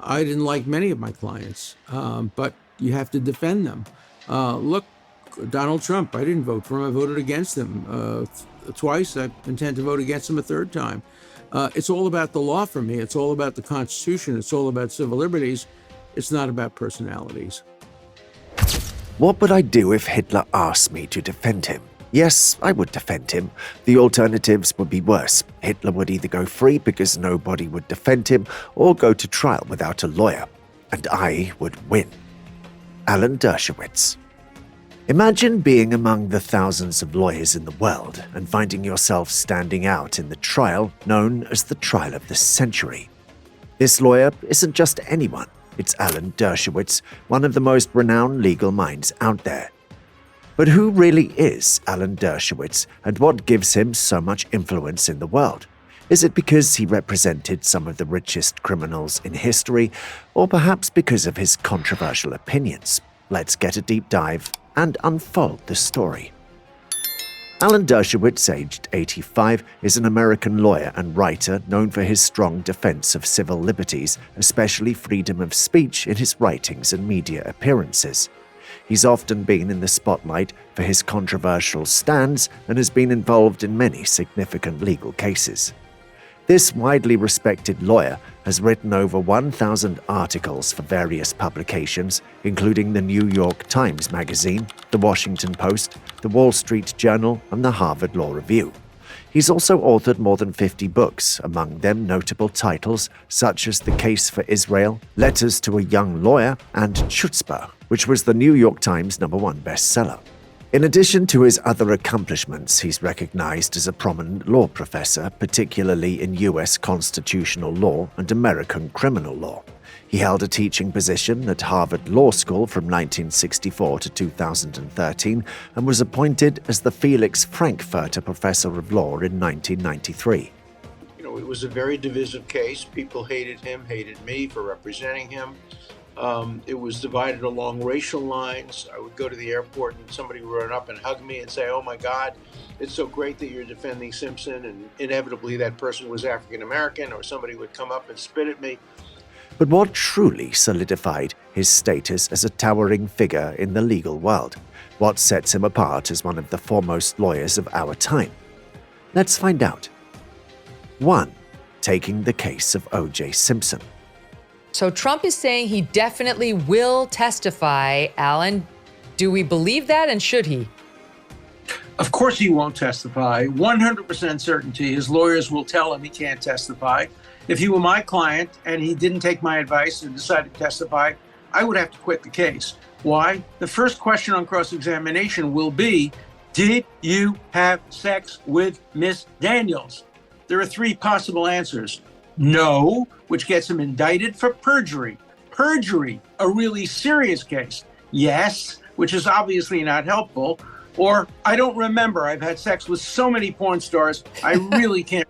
I didn't like many of my clients, but you have to defend them. Look, Donald Trump, I didn't vote for him. I voted against him twice. I intend to vote against him a third time. It's all about the law for me. It's all about the Constitution. It's all about civil liberties. It's not about personalities. What would I do if Hitler asked me to defend him? Yes, I would defend him. The alternatives would be worse. Hitler would either go free because nobody would defend him, or go to trial without a lawyer. And I would win. Alan Dershowitz. Imagine being among the thousands of lawyers in the world and finding yourself standing out in the trial known as the trial of the century. This lawyer isn't just anyone. It's Alan Dershowitz, one of the most renowned legal minds out there. But who really is Alan Dershowitz, and what gives him so much influence in the world? Is it because he represented some of the richest criminals in history, or perhaps because of his controversial opinions? Let's get a deep dive and unfold the story. Alan Dershowitz, aged 85, is an American lawyer and writer known for his strong defense of civil liberties, especially freedom of speech in his writings and media appearances. He's often been in the spotlight for his controversial stands and has been involved in many significant legal cases. This widely respected lawyer has written over 1,000 articles for various publications, including the New York Times Magazine, the Washington Post, the Wall Street Journal, and the Harvard Law Review. He's also authored more than 50 books, among them notable titles such as The Case for Israel, Letters to a Young Lawyer, and Chutzpah, which was the New York Times #1 bestseller. In addition to his other accomplishments, he's recognized as a prominent law professor, particularly in U.S. constitutional law and American criminal law. He held a teaching position at Harvard Law School from 1964 to 2013 and was appointed as the Felix Frankfurter Professor of Law in 1993. It was a very divisive case. People hated him, hated me for representing him. It was divided along racial lines. I would go to the airport and somebody would run up and hug me and say, "Oh my God, it's so great that you're defending Simpson." And inevitably that person was African American, or somebody would come up and spit at me. But what truly solidified his status as a towering figure in the legal world? What sets him apart as one of the foremost lawyers of our time? Let's find out. 1. Taking the case of OJ Simpson. So Trump is saying he definitely will testify. Alan, do we believe that, and should he? Of course he won't testify. 100% certainty. His lawyers will tell him he can't testify. If he were my client and he didn't take my advice and decided to testify, I would have to quit the case. Why? The first question on cross-examination will be, did you have sex with Miss Daniels? There are 3 possible answers. No, which gets him indicted for perjury. Perjury, a really serious case. Yes, which is obviously not helpful. Or, I don't remember. I've had sex with so many porn stars, I really can't.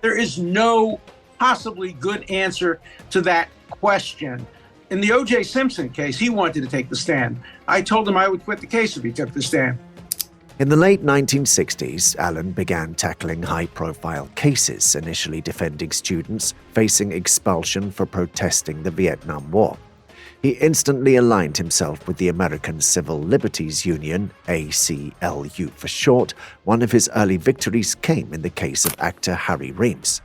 There is no possibly good answer to that question. In the OJ Simpson case, he wanted to take the stand. I told him I would quit the case if he took the stand. In the late 1960s, Alan began tackling high-profile cases, initially defending students facing expulsion for protesting the Vietnam War. He instantly aligned himself with the American Civil Liberties Union, ACLU for short. One of his early victories came in the case of actor Harry Reams.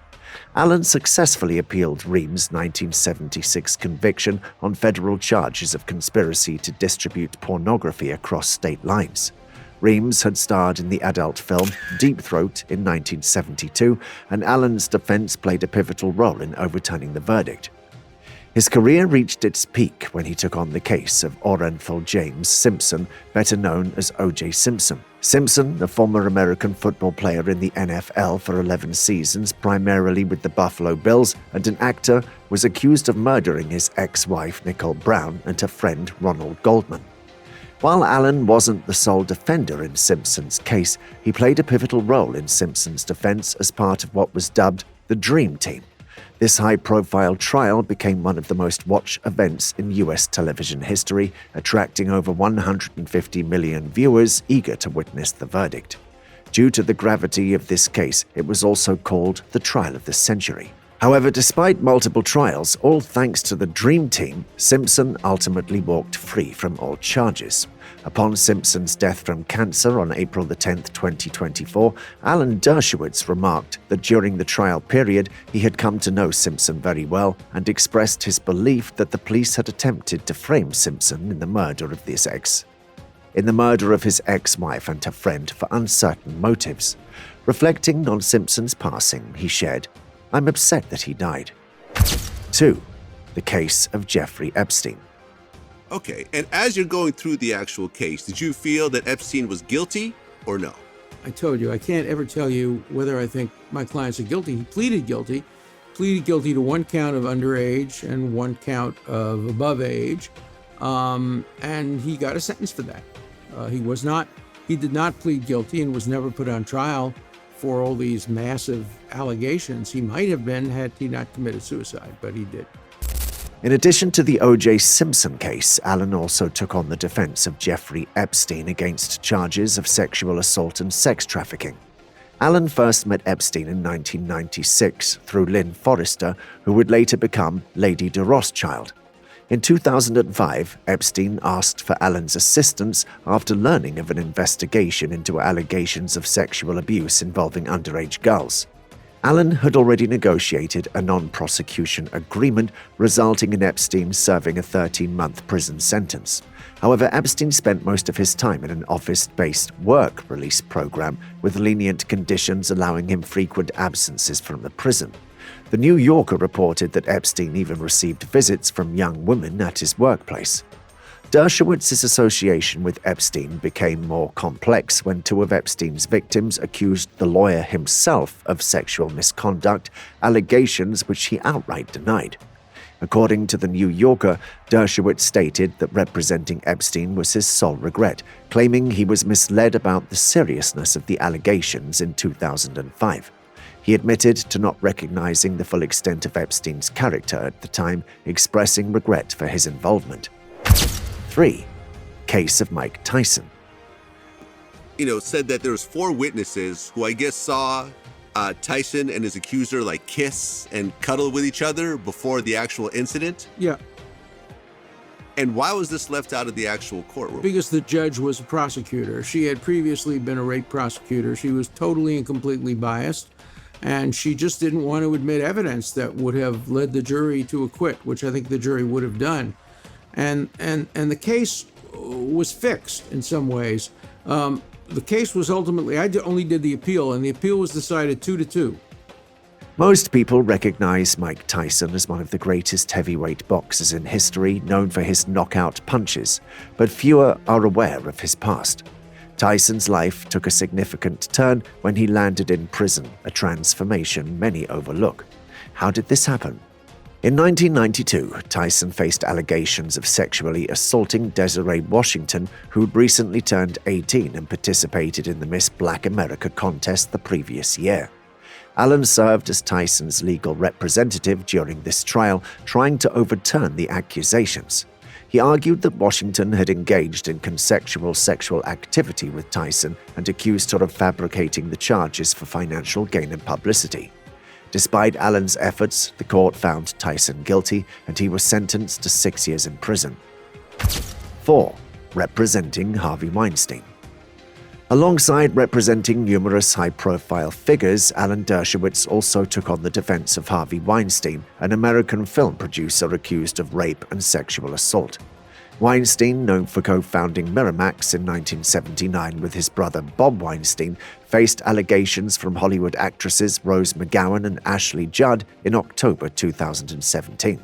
Alan successfully appealed Reams' 1976 conviction on federal charges of conspiracy to distribute pornography across state lines. Reams had starred in the adult film Deep Throat in 1972, and Alan's defense played a pivotal role in overturning the verdict. His career reached its peak when he took on the case of Orenthal James Simpson, better known as OJ Simpson. Simpson, a former American football player in the NFL for 11 seasons, primarily with the Buffalo Bills, and an actor, was accused of murdering his ex-wife Nicole Brown and her friend Ronald Goldman. While Alan wasn't the sole defender in Simpson's case, he played a pivotal role in Simpson's defense as part of what was dubbed the Dream Team. This high-profile trial became one of the most watched events in U.S. television history, attracting over 150 million viewers eager to witness the verdict. Due to the gravity of this case, it was also called the trial of the century. However, despite multiple trials, all thanks to the Dream Team, Simpson ultimately walked free from all charges. Upon Simpson's death from cancer on April 10, 2024, Alan Dershowitz remarked that during the trial period, he had come to know Simpson very well and expressed his belief that the police had attempted to frame Simpson in the murder of his ex-wife and her friend for uncertain motives. Reflecting on Simpson's passing, he shared, "I'm upset that he died." 2. The case of Jeffrey Epstein. Okay, and as you're going through the actual case, did you feel that Epstein was guilty or no? I told you, I can't ever tell you whether I think my clients are guilty. He pleaded guilty to one count of underage and one count of above age, and he got a sentence for that. He did not plead guilty and was never put on trial for all these massive allegations. He might have been had he not committed suicide, but he did. In addition to the OJ Simpson case, Alan also took on the defense of Jeffrey Epstein against charges of sexual assault and sex trafficking. Alan first met Epstein in 1996 through Lynn Forrester, who would later become Lady de Rothschild. In 2005, Epstein asked for Alan's assistance after learning of an investigation into allegations of sexual abuse involving underage girls. Alan had already negotiated a non-prosecution agreement, resulting in Epstein serving a 13-month prison sentence. However, Epstein spent most of his time in an office-based work release program with lenient conditions allowing him frequent absences from the prison. The New Yorker reported that Epstein even received visits from young women at his workplace. Dershowitz's association with Epstein became more complex when two of Epstein's victims accused the lawyer himself of sexual misconduct, allegations which he outright denied. According to the New Yorker, Dershowitz stated that representing Epstein was his sole regret, claiming he was misled about the seriousness of the allegations in 2005. He admitted to not recognizing the full extent of Epstein's character at the time, expressing regret for his involvement. 3. Case of Mike Tyson. Said that there was 4 witnesses who I guess saw Tyson and his accuser kiss and cuddle with each other before the actual incident. Yeah. And why was this left out of the actual courtroom? Because the judge was a prosecutor. She had previously been a rape prosecutor. She was totally and completely biased, and she just didn't want to admit evidence that would have led the jury to acquit, which I think the jury would have done. And the case was fixed in some ways. The case was ultimately, only did the appeal, and the appeal was decided 2-2. Most people recognize Mike Tyson as one of the greatest heavyweight boxers in history, known for his knockout punches, but fewer are aware of his past. Tyson's life took a significant turn when he landed in prison, a transformation many overlook. How did this happen? In 1992, Tyson faced allegations of sexually assaulting Desiree Washington, who'd recently turned 18 and participated in the Miss Black America contest the previous year. Alan served as Tyson's legal representative during this trial, trying to overturn the accusations. He argued that Washington had engaged in consensual sexual activity with Tyson and accused her of fabricating the charges for financial gain and publicity. Despite Alan's efforts, the court found Tyson guilty and he was sentenced to 6 years in prison. 4. Representing Harvey Weinstein. Alongside representing numerous high-profile figures, Alan Dershowitz also took on the defense of Harvey Weinstein, an American film producer accused of rape and sexual assault. Weinstein, known for co-founding Miramax in 1979 with his brother Bob Weinstein, faced allegations from Hollywood actresses Rose McGowan and Ashley Judd in October 2017.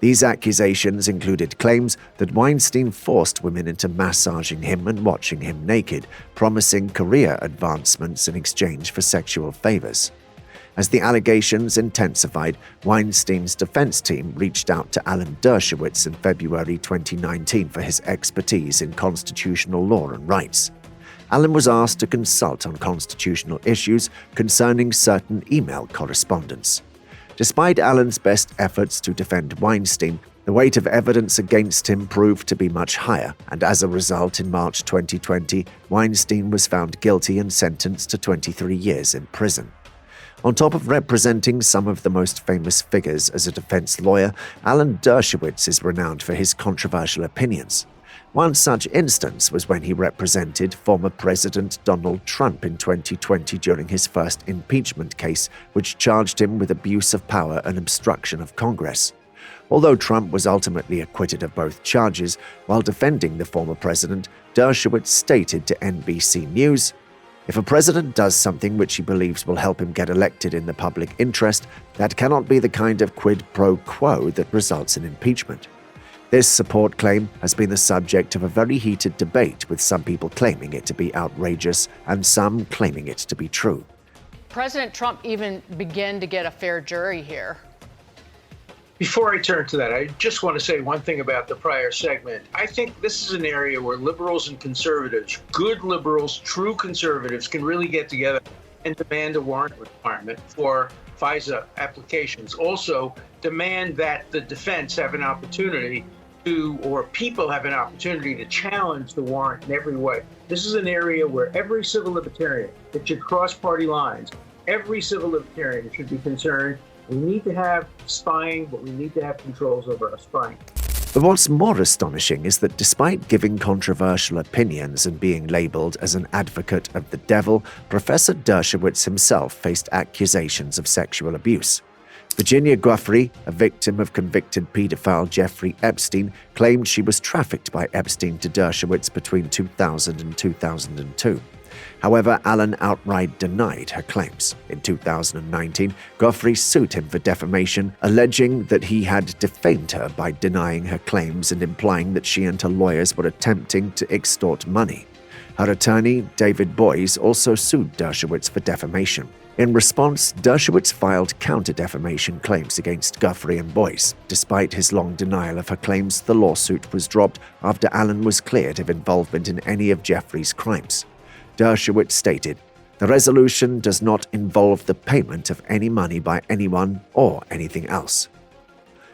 These accusations included claims that Weinstein forced women into massaging him and watching him naked, promising career advancements in exchange for sexual favors. As the allegations intensified, Weinstein's defense team reached out to Alan Dershowitz in February 2019 for his expertise in constitutional law and rights. Alan was asked to consult on constitutional issues concerning certain email correspondence. Despite Alan's best efforts to defend Weinstein, the weight of evidence against him proved to be much higher, and as a result, in March 2020, Weinstein was found guilty and sentenced to 23 years in prison. On top of representing some of the most famous figures as a defense lawyer, Alan Dershowitz is renowned for his controversial opinions. One such instance was when he represented former President Donald Trump in 2020 during his first impeachment case, which charged him with abuse of power and obstruction of Congress. Although Trump was ultimately acquitted of both charges, while defending the former president, Dershowitz stated to NBC News, "If a president does something which he believes will help him get elected in the public interest, that cannot be the kind of quid pro quo that results in impeachment." This support claim has been the subject of a very heated debate, with some people claiming it to be outrageous and some claiming it to be true. President Trump even began to get a fair jury here. Before I turn to that, I just want to say one thing about the prior segment. I think this is an area where liberals and conservatives, good liberals, true conservatives, can really get together and demand a warrant requirement for FISA applications. Also, demand that the defense have an opportunity to, or people have an opportunity to challenge the warrant in every way. This is an area where every civil libertarian, it should cross party lines, every civil libertarian should be concerned. We need to have spying, but we need to have controls over our spying. But what's more astonishing is that despite giving controversial opinions and being labeled as an advocate of the devil, Professor Dershowitz himself faced accusations of sexual abuse. Virginia Jeffery, a victim of convicted pedophile Jeffrey Epstein, claimed she was trafficked by Epstein to Dershowitz between 2000 and 2002. However, Alan outright denied her claims. In 2019, Jeffery sued him for defamation, alleging that he had defamed her by denying her claims and implying that she and her lawyers were attempting to extort money. Her attorney, David Boies, also sued Dershowitz for defamation. In response, Dershowitz filed counter-defamation claims against Jeffery and Boies. Despite his long denial of her claims, the lawsuit was dropped after Alan was cleared of involvement in any of Jeffrey's crimes. Dershowitz stated, "The resolution does not involve the payment of any money by anyone or anything else."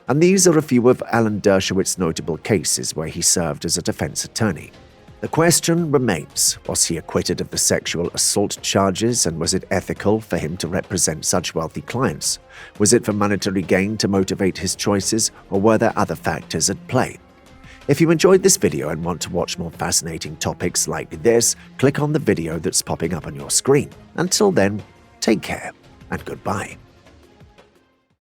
And these are a few of Alan Dershowitz's notable cases where he served as a defense attorney. The question remains, was he acquitted of the sexual assault charges, and was it ethical for him to represent such wealthy clients? Was it for monetary gain to motivate his choices, or were there other factors at play? If you enjoyed this video and want to watch more fascinating topics like this, click on the video that's popping up on your screen. Until then, take care and goodbye.